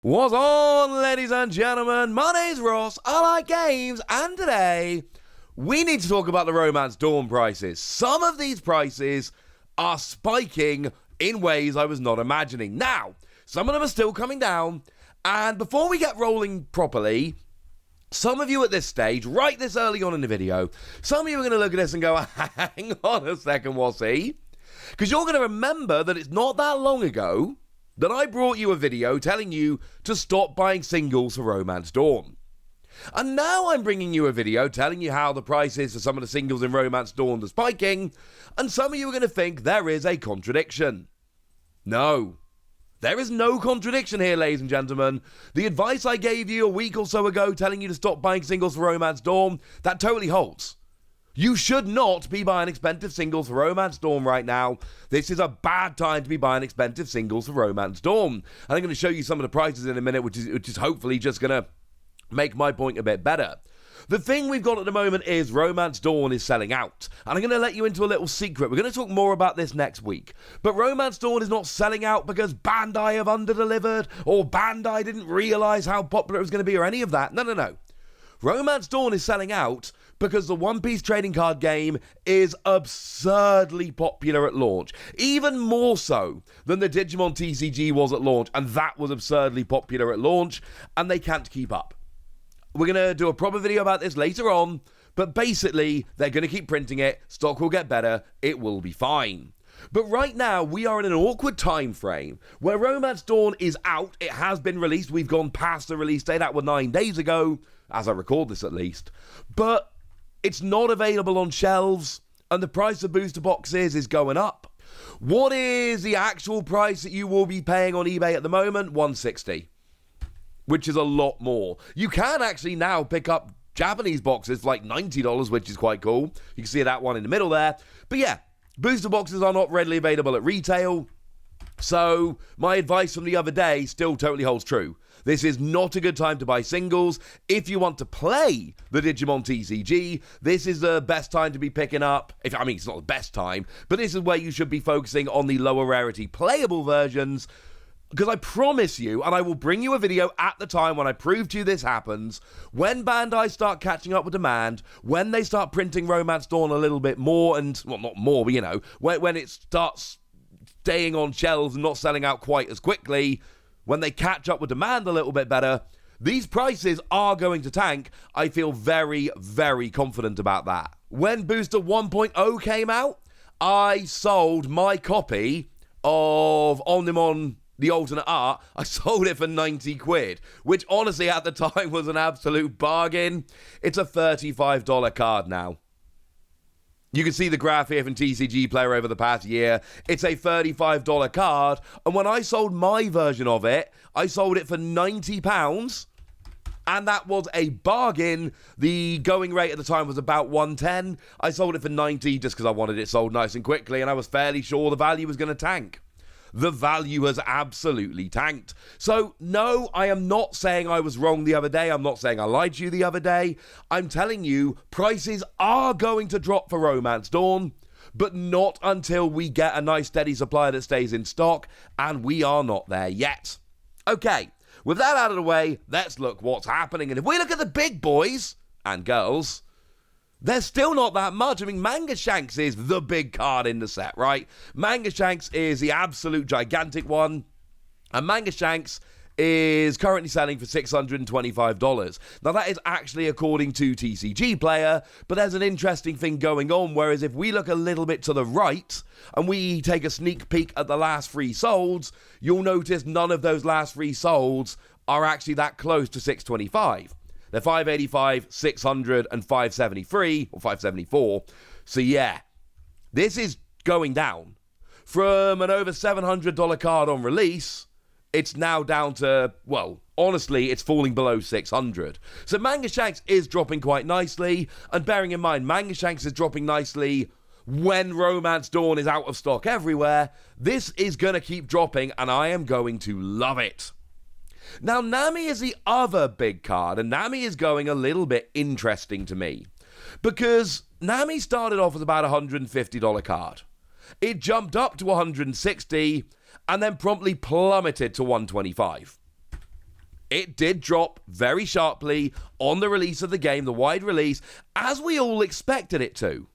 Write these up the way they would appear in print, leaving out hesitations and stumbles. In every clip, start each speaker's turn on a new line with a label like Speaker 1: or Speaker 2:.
Speaker 1: What's on, ladies and gentlemen? My name's Ross, I like games, and today we need to talk about the Romance Dawn prices. Some of these prices are spiking in ways I was not imagining. Now, some of them are still coming down, and before we get rolling properly, some of you at this stage, right this early on in the video, some of you are going to look at this and go, hang on a second, what's he? Because you're going to remember that it's not that long ago that I brought you a video telling you to stop buying singles for Romance Dawn. And now I'm bringing you a video telling you how the prices for some of the singles in Romance Dawn are spiking, and some of you are going to think there is a contradiction. No. There is no contradiction here, ladies and gentlemen. The advice I gave you a week or so ago telling you to stop buying singles for Romance Dawn, that totally holds. You should not be buying expensive singles for Romance Dawn right now. This is a bad time to be buying expensive singles for Romance Dawn. And I'm going to show you some of the prices in a minute, which is hopefully just going to make my point a bit better. The thing we've got at the moment is Romance Dawn is selling out. And I'm going to let you into a little secret. We're going to talk more about this next week. But Romance Dawn is not selling out because Bandai have underdelivered, or Bandai didn't realize how popular it was going to be, or any of that. No. Romance Dawn is selling out because the One Piece trading card game is absurdly popular at launch. Even more so than the Digimon TCG was at launch, and that was absurdly popular at launch, and they can't keep up. We're going to do a proper video about this later on, but basically, they're going to keep printing it, stock will get better, it will be fine. But right now, we are in an awkward time frame where Romance Dawn is out, it has been released, we've gone past the release date, that was 9 days ago, as I record this at least, but it's not available on shelves, and the price of booster boxes is going up. What is the actual price that you will be paying on eBay at the moment? $160, which is a lot more. You can actually now pick up Japanese boxes for like $90, which is quite cool. You can see that one in the middle there. But yeah, booster boxes are not readily available at retail, so my advice from the other day still totally holds true. This is not a good time to buy singles. If you want to play the Digimon TCG, this is the best time to be picking up. It's not the best time, but this is where you should be focusing on the lower rarity playable versions. Because I promise you, and I will bring you a video at the time when I prove to you this happens, when Bandai start catching up with demand, when they start printing Romance Dawn a little bit more, and, well, not more, but when it starts staying on shelves and not selling out quite as quickly, when they catch up with demand a little bit better, these prices are going to tank. I feel very, very confident about that. When Booster 1.0 came out, I sold my copy of Omnimon the alternate art, I sold it for 90 quid, which honestly at the time was an absolute bargain. It's a $35 card now. You can see the graph here from TCG Player over the past year. It's a $35 card, and when I sold my version of it, I sold it for £90, and that was a bargain. The going rate at the time was about 110. I sold it for 90 just because I wanted it sold nice and quickly, and I was fairly sure the value was going to tank. The value has absolutely tanked. So, no, I am not saying I was wrong the other day. I'm not saying I lied to you the other day. I'm telling you, prices are going to drop for Romance Dawn, but not until we get a nice steady supply that stays in stock, and we are not there yet. Okay, with that out of the way, let's look what's happening. And if we look at the big boys and girls, there's still not that much. Manga Shanks is the big card in the set, right? Manga Shanks is the absolute gigantic one. And Manga Shanks is currently selling for $625. Now, that is actually according to TCG Player, but there's an interesting thing going on, whereas if we look a little bit to the right and we take a sneak peek at the last three solds, you'll notice none of those last three solds are actually that close to $625. They're $585, $600, and $573, or $574. So yeah, this is going down. From an over $700 card on release, it's now down to, well, honestly, it's falling below $600. So Manga Shanks is dropping quite nicely, and bearing in mind, Manga Shanks is dropping nicely when Romance Dawn is out of stock everywhere. This is going to keep dropping, and I am going to love it. Now, Nami is the other big card, and Nami is going a little bit interesting to me, because Nami started off as about a $150 card. It jumped up to $160, and then promptly plummeted to $125. It did drop very sharply on the release of the game, the wide release, as we all expected it to.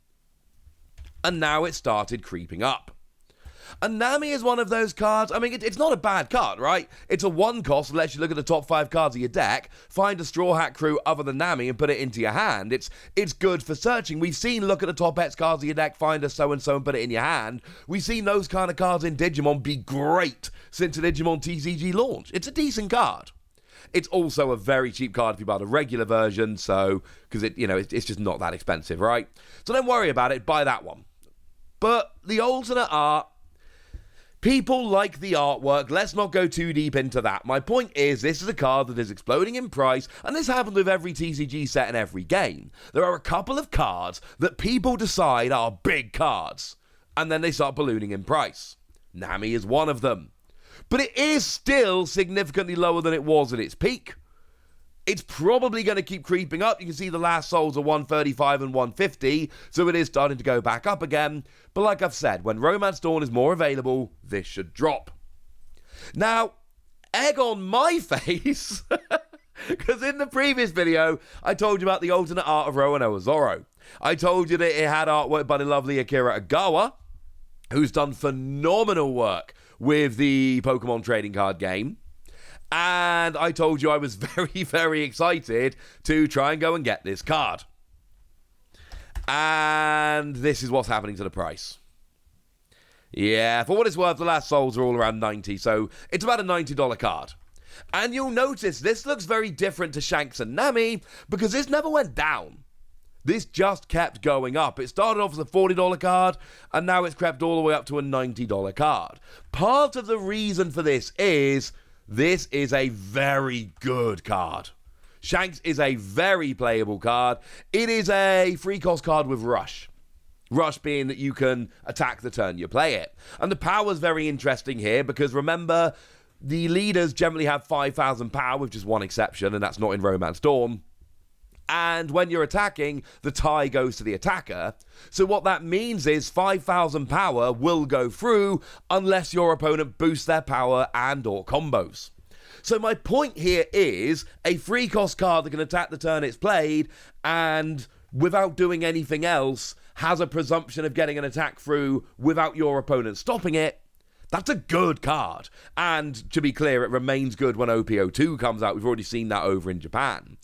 Speaker 1: And now it started creeping up. And Nami is one of those cards. I mean, it's not a bad card, right? It's a 1 cost, lets you look at the top 5 cards of your deck, find a Straw Hat crew other than Nami and put it into your hand. It's good for searching. We've seen look at the top X cards of your deck, find a so-and-so and put it in your hand. We've seen those kind of cards in Digimon be great since the Digimon TCG launch. It's a decent card. It's also a very cheap card if you buy the regular version, so, because it's just not that expensive, right? So don't worry about it, buy that one. But the alternate art, people like the artwork. Let's not go too deep into that. My point is, this is a card that is exploding in price, and this happens with every TCG set in every game. There are a couple of cards that people decide are big cards, and then they start ballooning in price. Nami is one of them. But it is still significantly lower than it was at its peak. It's probably going to keep creeping up. You can see the last souls are 135 and 150, so it is starting to go back up again. But like I've said, when Romance Dawn is more available, this should drop. Now, egg on my face, because in the previous video, I told you about the alternate art of Roronoa Zoro. I told you that it had artwork by the lovely Akira Agawa, who's done phenomenal work with the Pokemon trading card game. And I told you I was very, very excited to try and go and get this card. And this is what's happening to the price. Yeah, for what it's worth, the last souls are all around 90, so it's about a $90 card. And you'll notice this looks very different to Shanks and Nami because this never went down. This just kept going up. It started off as a $40 card, and now it's crept all the way up to a $90 card. Part of the reason for this is a very good card. Shanks is a very playable card. It is a free cost card with Rush. Rush being that you can attack the turn you play it. And the power's very interesting here because remember, the leaders generally have 5,000 power with just one exception, and that's not in Romance Dawn. And when you're attacking, the tie goes to the attacker. So what that means is 5,000 power will go through unless your opponent boosts their power and or combos. So my point here is a free cost card that can attack the turn it's played and without doing anything else has a presumption of getting an attack through without your opponent stopping it. That's a good card. And to be clear, it remains good when OPO2 comes out. We've already seen that over in Japan.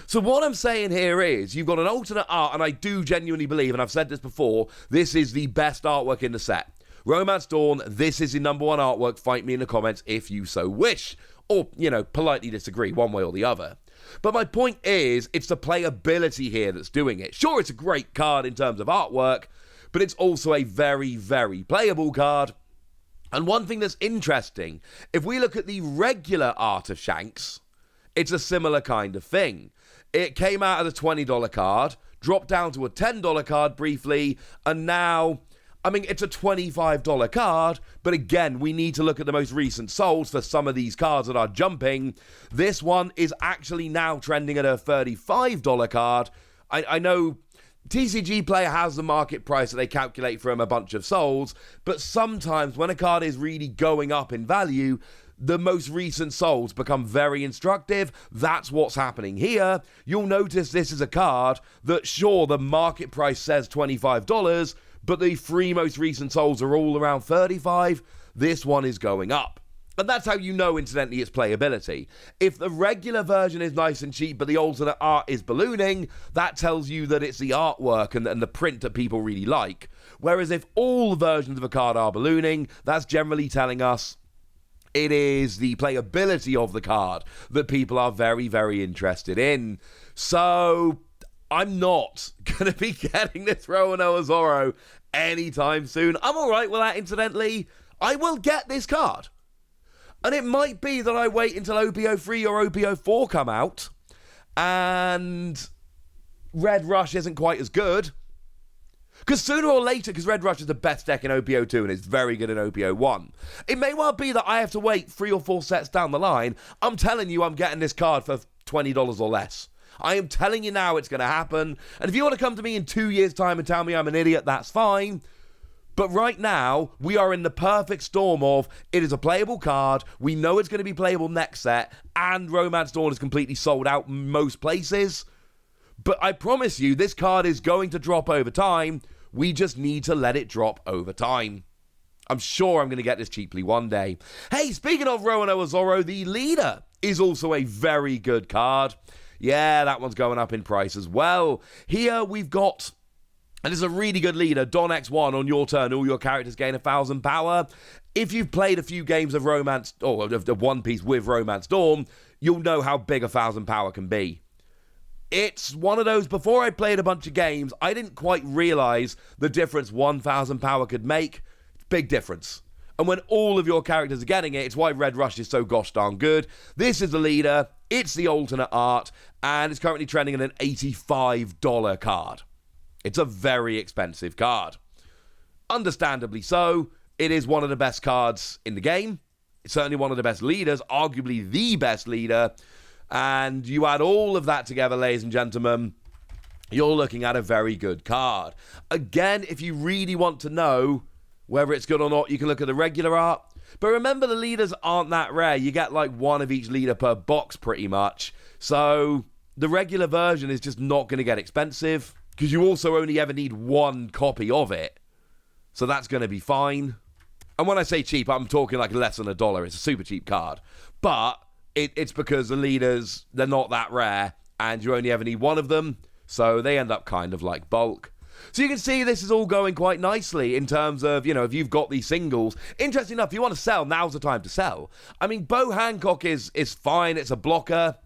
Speaker 1: So what I'm saying here is, you've got an alternate art, and I do genuinely believe, and I've said this before, this is the best artwork in the set. Romance Dawn, this is the number 1 artwork. Fight me in the comments if you so wish. Or, politely disagree one way or the other. But my point is, it's the playability here that's doing it. Sure, it's a great card in terms of artwork, but it's also a very, very playable card. And one thing that's interesting, if we look at the regular art of Shanks, it's a similar kind of thing. It came out of the $20 card, dropped down to a $10 card briefly, and now, it's a $25 card, but again, we need to look at the most recent solds for some of these cards that are jumping. This one is actually now trending at a $35 card. I know TCG Player has the market price that they calculate from a bunch of solds, but sometimes when a card is really going up in value, the most recent solds become very instructive. That's what's happening here. You'll notice this is a card that, sure, the market price says $25, but the 3 most recent solds are all around $35. This one is going up. And that's how you know, incidentally, its playability. If the regular version is nice and cheap, but the alternate art is ballooning, that tells you that it's the artwork and the print that people really like. Whereas if all versions of a card are ballooning, that's generally telling us it is the playability of the card that people are very, very interested in. So I'm not going to be getting this Roronoa Zoro anytime soon. I'm all right with that, incidentally. I will get this card. And it might be that I wait until OPO3 or OPO4 come out and Red Rush isn't quite as good. Because sooner or later, because Red Rush is the best deck in OPO2 and it's very good in OPO1, it may well be that I have to wait 3 or 4 sets down the line. I'm telling you, I'm getting this card for $20 or less. I am telling you now it's going to happen. And if you want to come to me in 2 years' time and tell me I'm an idiot, that's fine. But right now, we are in the perfect storm of it is a playable card, we know it's going to be playable next set, and Romance Dawn is completely sold out most places. But I promise you, this card is going to drop over time. We just need to let it drop over time. I'm sure I'm going to get this cheaply one day. Hey, speaking of Roronoa Zoro, the leader is also a very good card. Yeah, that one's going up in price as well. Here we've got... And this is a really good leader, Don X1, on your turn, all your characters gain 1,000 power. If you've played a few games of Romance, or of One Piece with Romance Dawn, you'll know how big 1,000 power can be. It's one of those, before I played a bunch of games, I didn't quite realise the difference 1,000 power could make. Big difference. And when all of your characters are getting it, it's why Red Rush is so gosh darn good. This is the leader, it's the alternate art, and it's currently trending at an $85 card. It's a very expensive card. Understandably so. It is one of the best cards in the game. It's certainly one of the best leaders, arguably the best leader. And you add all of that together, ladies and gentlemen, you're looking at a very good card. Again, if you really want to know whether it's good or not, you can look at the regular art. But remember, the leaders aren't that rare. You get like one of each leader per box pretty much. So the regular version is just not going to get expensive, because you also only ever need one copy of it. So that's going to be fine. And when I say cheap, I'm talking like less than $1. It's a super cheap card. But it's because the leaders, they're not that rare, and you only ever need one of them. So they end up kind of like bulk. So you can see this is all going quite nicely in terms of, you know, if you've got these singles. Interesting enough, if you want to sell, now's the time to sell. I mean, Boa Hancock is fine. It's a blocker.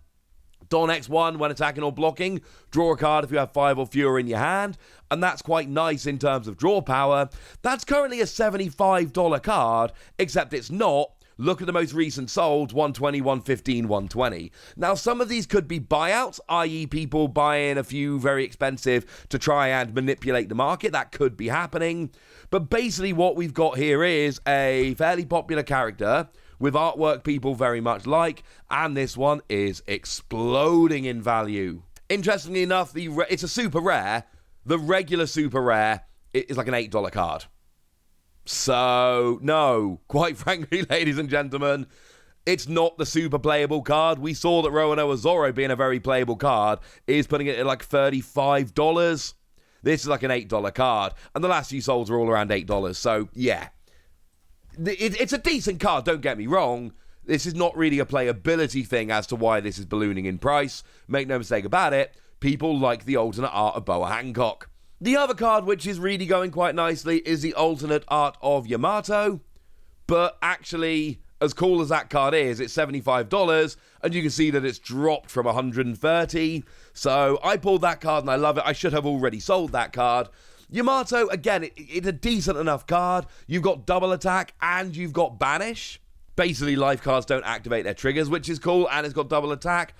Speaker 1: Don X1, when attacking or blocking, draw a card if you have 5 or fewer in your hand, and that's quite nice in terms of draw power. That's currently a $75 card, except it's not. Look at the most recent sold, 120, 115, 120. Now, some of these could be buyouts, i.e. people buying a few very expensive to try and manipulate the market. That could be happening. But basically what we've got here is a fairly popular character with artwork people very much like, and this one is exploding in value. Interestingly enough, it's a super rare. The regular super rare is like an $8 card. So, no, quite frankly, ladies and gentlemen, it's not the super playable card. We saw that Roronoa Zoro, being a very playable card, is putting it at like $35. This is like an $8 card, and the last few solds are all around $8. So, yeah. It's a decent card, don't get me wrong. This is not really a playability thing as to why this is ballooning in price. Make no mistake about it, people like the alternate art of Boa Hancock. The other card which is really going quite nicely is the alternate art of Yamato. But actually, as cool as that card is, it's $75, and you can see that it's dropped from $130. So I pulled that card and I love it. I should have already sold that card. Yamato, again, it's a decent enough card. You've got double attack and you've got banish. Basically, life cards don't activate their triggers, which is cool, and it's got double attack.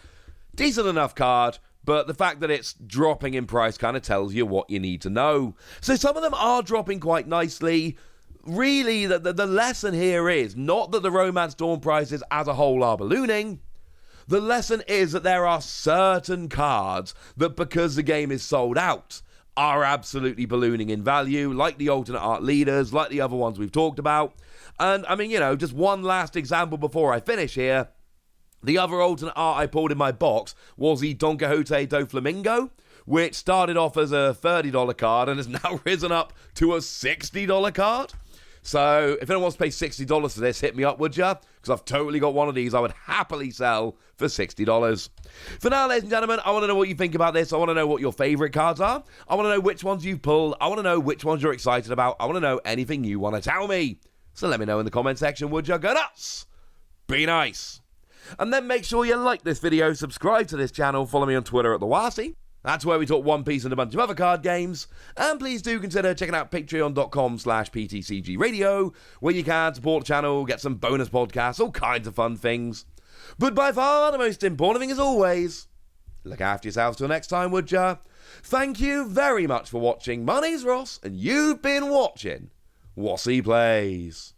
Speaker 1: Decent enough card, but the fact that it's dropping in price kind of tells you what you need to know. So some of them are dropping quite nicely. Really, the lesson here is not that the Romance Dawn prices as a whole are ballooning. The lesson is that there are certain cards that, because the game is sold out, are absolutely ballooning in value, like the alternate art leaders, like the other ones we've talked about. And, I mean, you know, just one last example before I finish here. The other alternate art I pulled in my box was the Don Quixote do Flamingo, which started off as a $30 card and has now risen up to a $60 card. So, if anyone wants to pay $60 for this, hit me up, would ya? Because I've totally got one of these I would happily sell for $60. For now, ladies and gentlemen, I want to know what you think about this. I want to know what your favourite cards are. I want to know which ones you've pulled. I want to know which ones you're excited about. I want to know anything you want to tell me. So let me know in the comment section, would ya? Go nuts! Be nice! And then make sure you like this video, subscribe to this channel, follow me on Twitter at TheWasi. That's where we talk One Piece and a bunch of other card games. And please do consider checking out patreon.com/PTCG Radio, where you can support the channel, get some bonus podcasts, all kinds of fun things. But by far the most important thing, as always, look after yourselves till next time, would ya? Thank you very much for watching. My name's Ross, and you've been watching Wasi Plays.